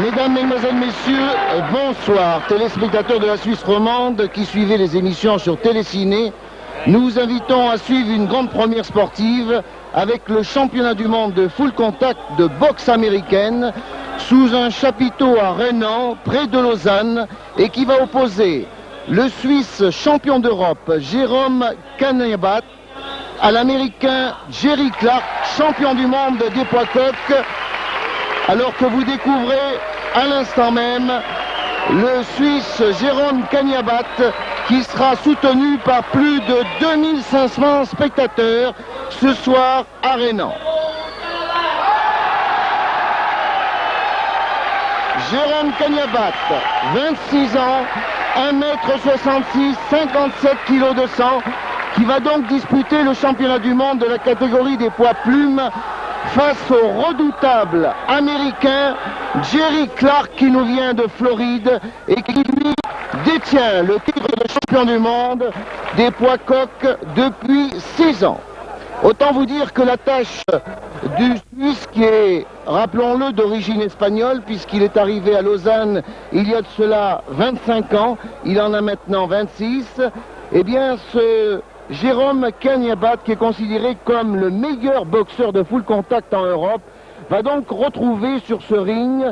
Mesdames, Mesdemoiselles, Messieurs, bonsoir. Téléspectateurs de la Suisse romande qui suivez les émissions sur Téléciné, nous vous invitons à suivre une grande première sportive avec le championnat du monde de full contact de boxe américaine sous un chapiteau à Renan, près de Lausanne, et qui va opposer le Suisse champion d'Europe Jérôme Kanyabat à l'Américain Jerry Clark, champion du monde des poids coqs. Alors que vous découvrez à l'instant même le Suisse Jérôme Kanyabat qui sera soutenu par plus de 2500 spectateurs ce soir à Renan. Jérôme Kanyabat, 26 ans, 1m66, 57 kg de sang, qui va donc disputer le championnat du monde de la catégorie des poids plumes face au redoutable américain Jerry Clark qui nous vient de Floride et qui lui détient le titre de champion du monde des poids coqs depuis 6 ans. Autant vous dire que la tâche du Suisse, qui est, rappelons-le, d'origine espagnole, puisqu'il est arrivé à Lausanne il y a de cela 25 ans, il en a maintenant 26, eh bien ce Jérôme Kanyabat, qui est considéré comme le meilleur boxeur de full contact en Europe, va donc retrouver sur ce ring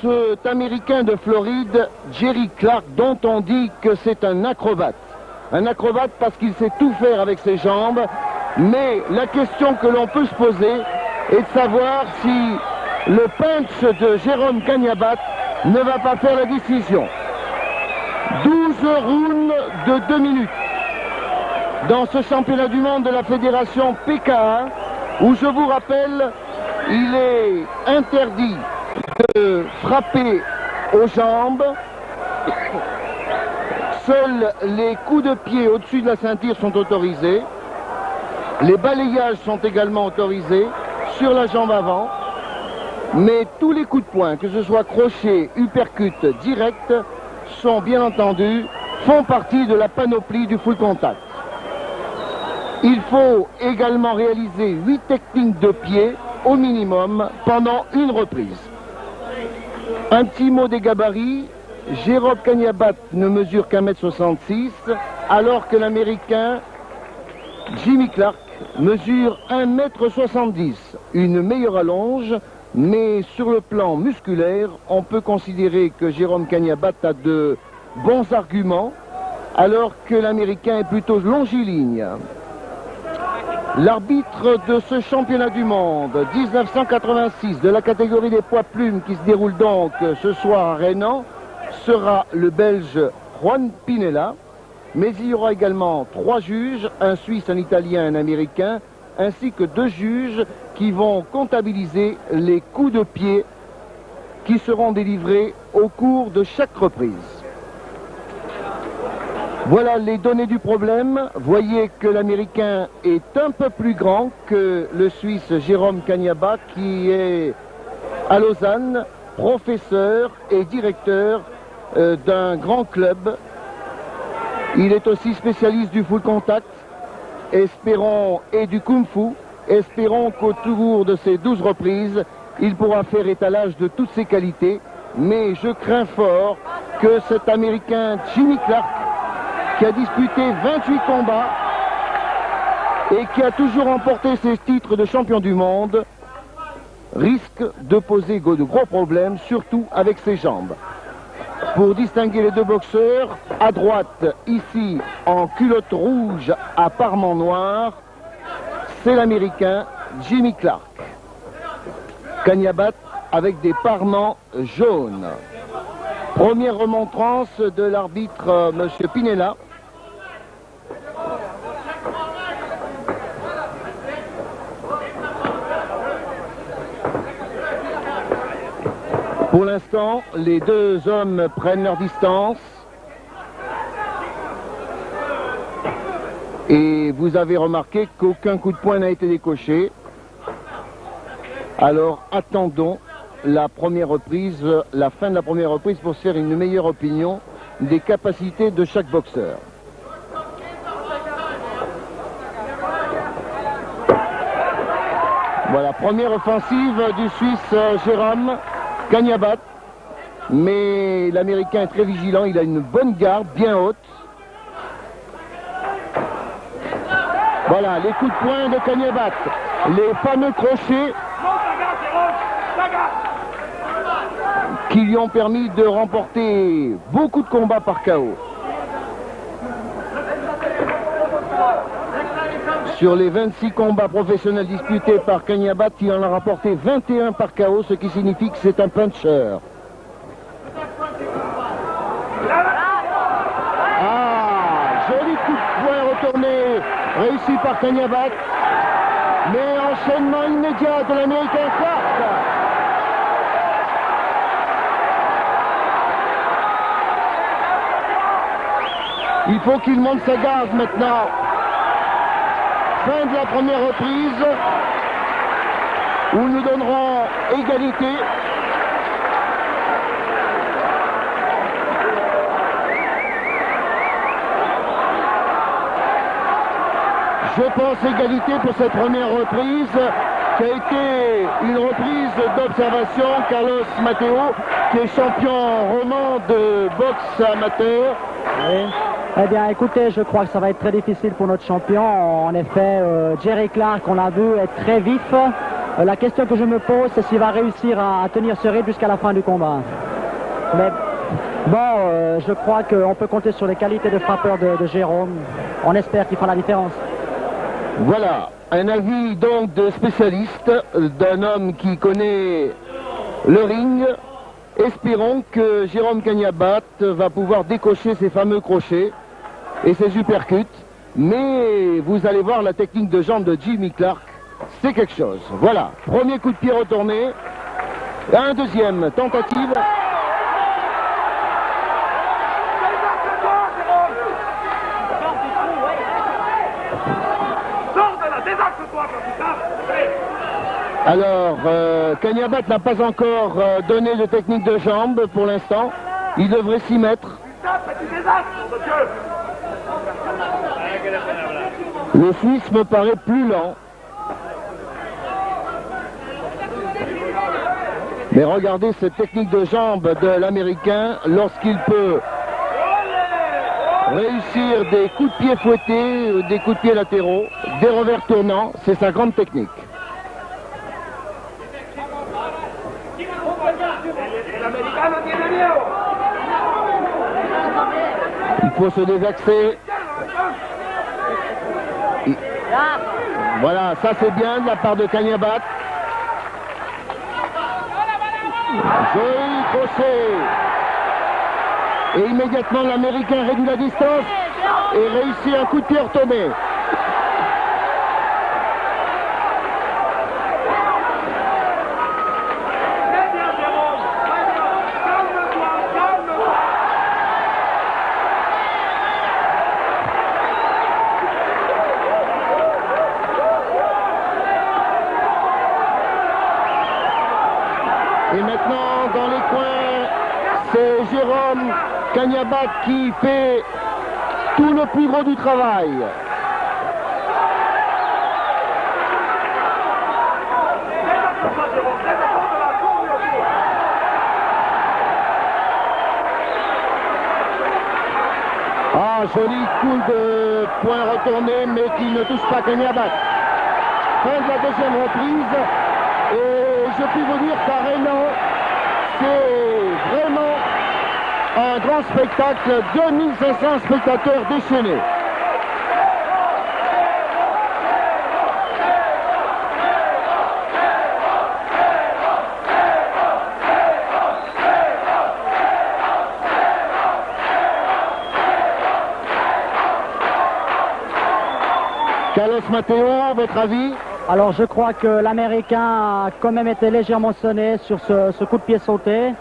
cet Américain de Floride, Jerry Clark, dont on dit que c'est un acrobate. Un acrobate parce qu'il sait tout faire avec ses jambes, mais la question que l'on peut se poser est de savoir si le punch de Jérôme Kanyabat ne va pas faire la décision. 12 rounds de 2 minutes. Dans ce championnat du monde de la fédération PKA, où je vous rappelle, il est interdit de frapper aux jambes. Seuls les coups de pied au-dessus de la ceinture sont autorisés. Les balayages sont également autorisés sur la jambe avant. Mais tous les coups de poing, que ce soit crochet, uppercut, direct, sont bien entendu, font partie de la panoplie du full contact. Il faut également réaliser 8 techniques de pied au minimum pendant une reprise. Un petit mot des gabarits. Jérôme Kanyabat ne mesure qu'1m66 alors que l'Américain Jimmy Clark mesure 1m70. Une meilleure allonge, mais sur le plan musculaire, on peut considérer que Jérôme Kanyabat a de bons arguments alors que l'Américain est plutôt longiligne. L'arbitre de ce championnat du monde 1986 de la catégorie des poids plumes qui se déroule donc ce soir à Renan sera le Belge Juan Pinella, mais il y aura également 3 juges, un Suisse, un Italien, un Américain, ainsi que 2 juges qui vont comptabiliser les coups de pied qui seront délivrés au cours de chaque reprise. Voilà les données du problème. Voyez que l'Américain est un peu plus grand que le Suisse Jérôme Kanyabat, qui est à Lausanne, professeur et directeur d'un grand club. Il est aussi spécialiste du full contact, espérons, et du kung-fu. Espérons qu'au cours de ces 12 reprises, il pourra faire étalage de toutes ses qualités. Mais je crains fort que cet Américain Jimmy Clark, qui a disputé 28 combats et qui a toujours remporté ses titres de champion du monde, risque de poser de gros problèmes, surtout avec ses jambes. Pour distinguer les 2 boxeurs, à droite, ici, en culotte rouge à parement noir, c'est l'Américain Jimmy Clark. Kanyabat avec des parements jaunes. Première remontrance de l'arbitre M. Pinella. Pour l'instant, les 2 hommes prennent leur distance. Et vous avez remarqué qu'aucun coup de poing n'a été décoché. Alors attendons la première reprise, la fin de la première reprise pour se faire une meilleure opinion des capacités de chaque boxeur. Voilà, première offensive du Suisse Jérôme. Kagnabat. Mais l'Américain est très vigilant, il a une bonne garde, bien haute. Voilà, les coups de poing de Kagnabat, les fameux crochets qui lui ont permis de remporter beaucoup de combats par KO. Sur les 26 combats professionnels disputés par Kagnabat, il en a rapporté 21 par KO, ce qui signifie que c'est un puncher. Ah, joli coup de poing retourné, réussi par Kagnabat. Mais enchaînement immédiat de l'Américain Clark. Il faut qu'il monte sa garde maintenant. Fin de la première reprise, où nous donnerons égalité. Je pense égalité pour cette première reprise, qui a été une reprise d'observation. Carlos Mateo, qui est champion roman de boxe amateur. Oui. Eh bien, écoutez, je crois que ça va être très difficile pour notre champion. En effet, Jerry Clark, on l'a vu, est très vif. La question que je me pose, c'est s'il va réussir à tenir ce rythme jusqu'à la fin du combat. Mais bon, je crois qu'on peut compter sur les qualités de frappeur de Jérôme. On espère qu'il fera la différence. Voilà, un avis donc de spécialiste, d'un homme qui connaît le ring. Espérons que Jérôme Kagnabat va pouvoir décocher ses fameux crochets et ses uppercuts. Mais vous allez voir la technique de jambe de Jimmy Clark, c'est quelque chose. Voilà, premier coup de pied retourné. Un deuxième tentative. Alors, Kagnabat n'a pas encore donné de technique de jambe pour l'instant. Il devrait s'y mettre. Le Suisse me paraît plus lent. Mais regardez cette technique de jambe de l'Américain lorsqu'il peut réussir des coups de pied fouettés, des coups de pied latéraux, des revers tournants. C'est sa grande technique. Il faut se désaxer. Voilà, ça c'est bien de la part de Kagnabat. Joli crochet. Et immédiatement l'Américain réduit la distance et réussit un coup de pied retourné. Et maintenant, dans les coins, c'est Jérôme Kagnabat qui fait tout le plus gros du travail. Ah, joli coup de poing retourné, mais qui ne touche pas Kagnabat. Fin de la deuxième reprise. Et je puis vous dire qu'à Rhénan, c'est vraiment un grand spectacle, 2500 spectateurs déchaînés. Carlos Mateo, votre avis? Alors je crois que l'Américain a quand même été légèrement sonné sur ce coup de pied sauté.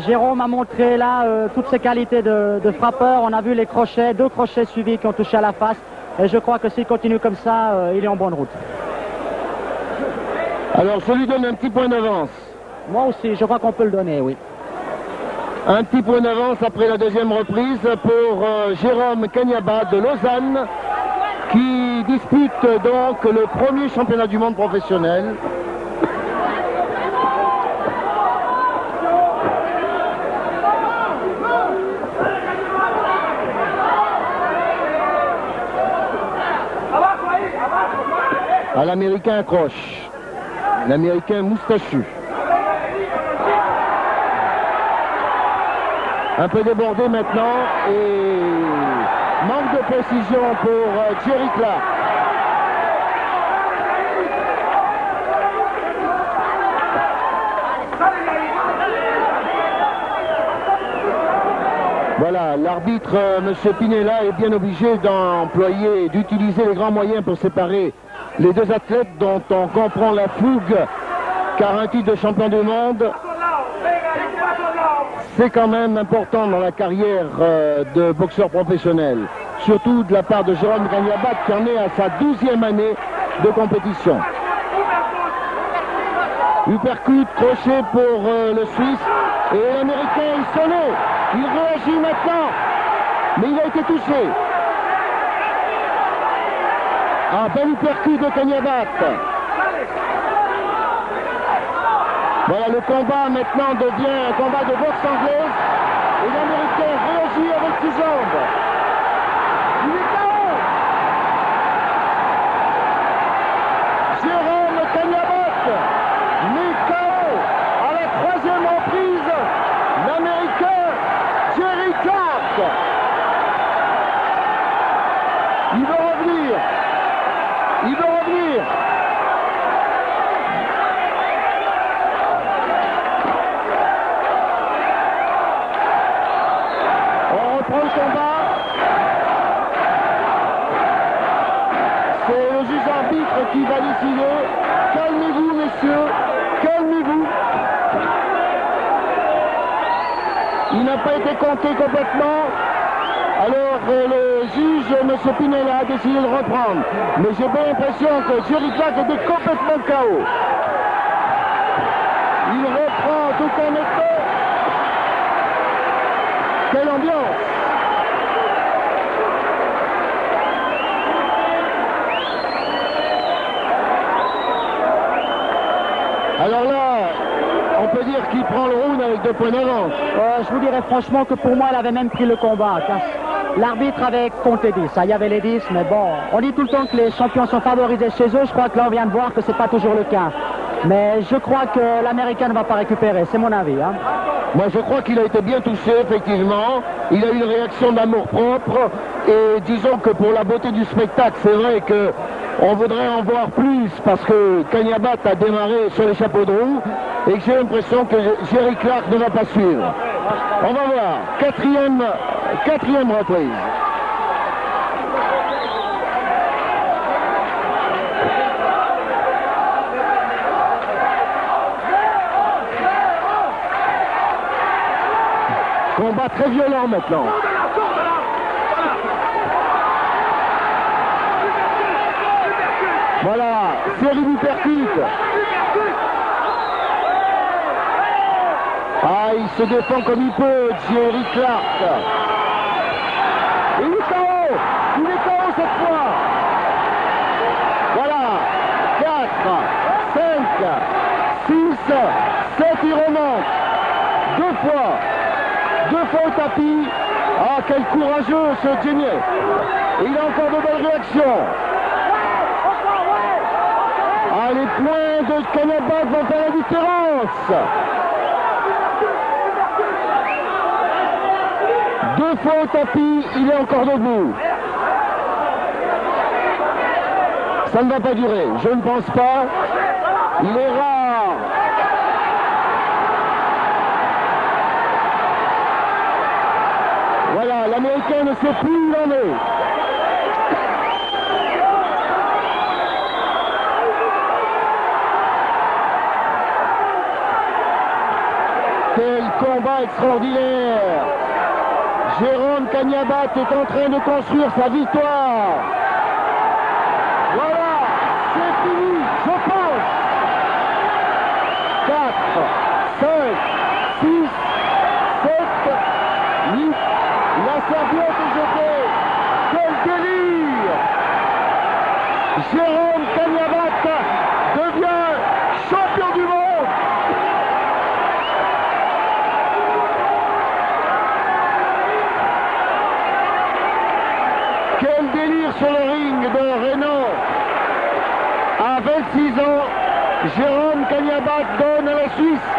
Jérôme a montré là toutes ses qualités de frappeur. On a vu les crochets, 2 crochets suivis qui ont touché à la face. Et je crois que s'il continue comme ça, il est en bonne route. Alors je lui donne un petit point d'avance. Moi aussi, je crois qu'on peut le donner, oui. Un petit point d'avance après la deuxième reprise pour Jérôme Kagnabat de Lausanne, qui dispute donc le premier championnat du monde professionnel. Ah, l'Américain accroche. L'Américain moustachu. Un peu débordé maintenant et manque de précision pour Jerry Clark. Voilà, l'arbitre, M. Pinella, est bien obligé d'utiliser les grands moyens pour séparer les deux athlètes dont on comprend la fougue, car un titre de champion du monde, c'est quand même important dans la carrière de boxeur professionnel, surtout de la part de Jérôme Cagnabat qui en est à sa 12e année de compétition. Uppercut, crochet pour le Suisse, et l'Américain est sonné. Il réagit maintenant, mais il a été touché. Un bel uppercut de Cagnabat. Voilà, le combat maintenant devient un combat de boxe anglaise. Et l'Américain réagit avec ses jambes. Il est KO. Jérôme Cagnabat met KO à la 3e reprise l'Américain Jerry Clark. Il veut revenir. Il veut revenir. On reprend le combat. C'est le juge arbitre qui va décider. Calmez-vous, messieurs. Calmez-vous. Il n'a pas été compté complètement. Alors le juge, M. Pinella, a décidé de reprendre. Mais j'ai bien l'impression que Jerry Clark était complètement KO. Il reprend tout en étant. Quelle ambiance! Alors là, on peut dire qu'il prend le round avec 2 points d'avance. Je vous dirais franchement que pour moi, elle avait même pris le combat. L'arbitre avait compté 10. Il y avait les 10, mais bon, on dit tout le temps que les champions sont favorisés chez eux. Je crois que là, on vient de voir que ce n'est pas toujours le cas. Mais je crois que l'Américain ne va pas récupérer. C'est mon avis. Hein. Moi, je crois qu'il a été bien touché, effectivement. Il a eu une réaction d'amour-propre. Et disons que pour la beauté du spectacle, c'est vrai qu'on voudrait en voir plus parce que Cagnabat a démarré sur les chapeaux de roue et que j'ai l'impression que Jerry Clark ne va pas suivre. On va voir. Quatrième reprise. Combat très violent maintenant. Voilà, série d'uppercuts. Ah, il se défend comme il peut, Jerry Clark. Et il est KO. Il est KO cette fois. Voilà, 4, 5, 6, 7, il remonte. 2 fois au tapis. Ah, quel courageux ce Jenny. Il a encore de belles réactions. Ah, les points de Cagnabat vont faire la différence. 2 fois au tapis, il est encore debout. Ça ne va pas durer, je ne pense pas. Il est rare. Voilà, l'Américain ne sait plus où il en est. Quel combat extraordinaire! Jérôme Cagnabat est en train de construire sa victoire. Voilà, c'est fini, je pense. 4, 5, 6, 7, 8. La serviette est jetée. Quel délire! Jérôme Cagnabat devient champion du monde. Quel délire sur le ring de Renaud. Jérôme Cagnabat donne à la Suisse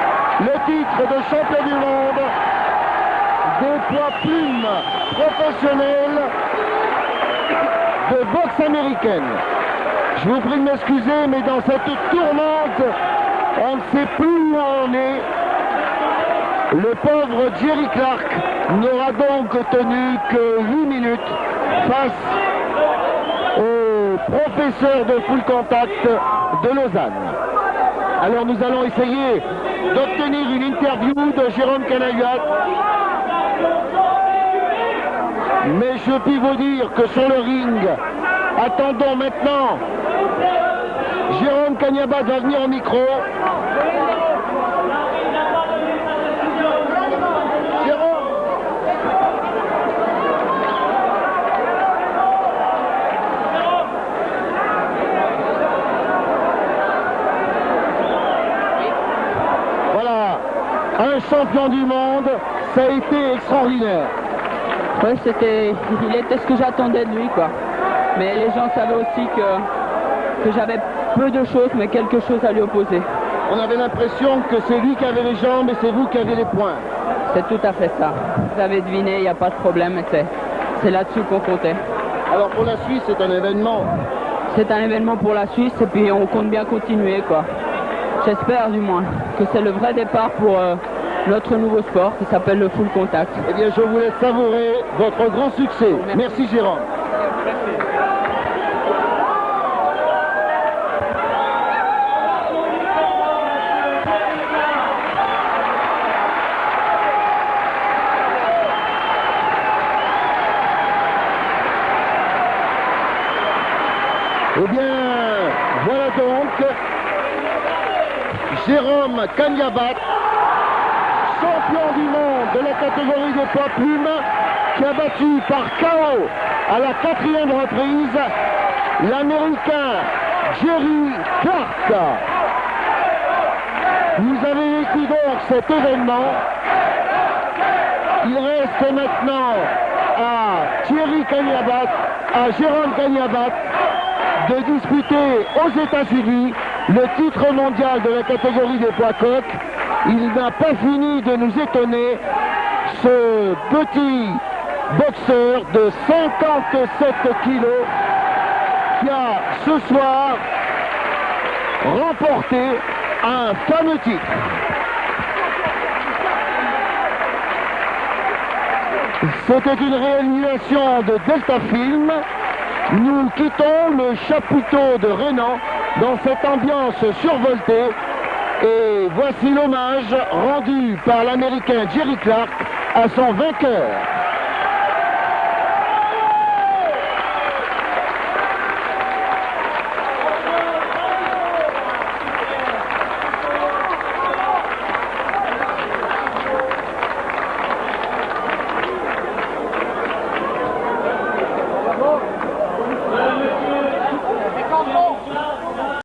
le titre de champion du monde des poids plumes professionnels de boxe américaine. Je vous prie de m'excuser, mais dans cette tourmente, on ne sait plus où on est. Le pauvre Jerry Clark n'aura donc tenu que 8 minutes face au professeur de full contact de Lausanne. Alors nous allons essayer d'obtenir une interview de Jérôme Cagnabat. Mais je puis vous dire que sur le ring, attendons maintenant. Jérôme Cagnabat va venir au micro. Jérôme. Voilà, un champion du monde, ça a été extraordinaire. Ouais, il était ce que j'attendais de lui, quoi. Mais les gens savaient aussi que j'avais peu de choses, mais quelque chose à lui opposer. On avait l'impression que c'est lui qui avait les jambes et c'est vous qui avez les poings. C'est tout à fait ça. Vous avez deviné, il n'y a pas de problème, mais c'est là-dessus qu'on comptait. Alors pour la Suisse, c'est un événement. C'est un événement pour la Suisse et puis on compte bien continuer, quoi. J'espère du moins que c'est le vrai départ pour notre nouveau sport qui s'appelle le full contact. Eh bien, je vous laisse savourer votre grand succès. Merci Jérôme. Eh bien, voilà donc Jérôme Cagnabat, champion du monde de la catégorie des poids plumes, qui a battu par KO à la 4e reprise l'Américain Jerry Clark. Vous avez vécu donc cet événement. Il reste maintenant à Jerry Cagnabat, à Jérôme Cagnabat, de disputer aux États-Unis le titre mondial de la catégorie des poids coqs. Il n'a pas fini de nous étonner, ce petit boxeur de 57 kilos qui a ce soir remporté un fameux titre. C'était une réalisation de Delta Film. Nous quittons le chapiteau de Renan dans cette ambiance survoltée et voici l'hommage rendu par l'Américain Jerry Clark à son vainqueur.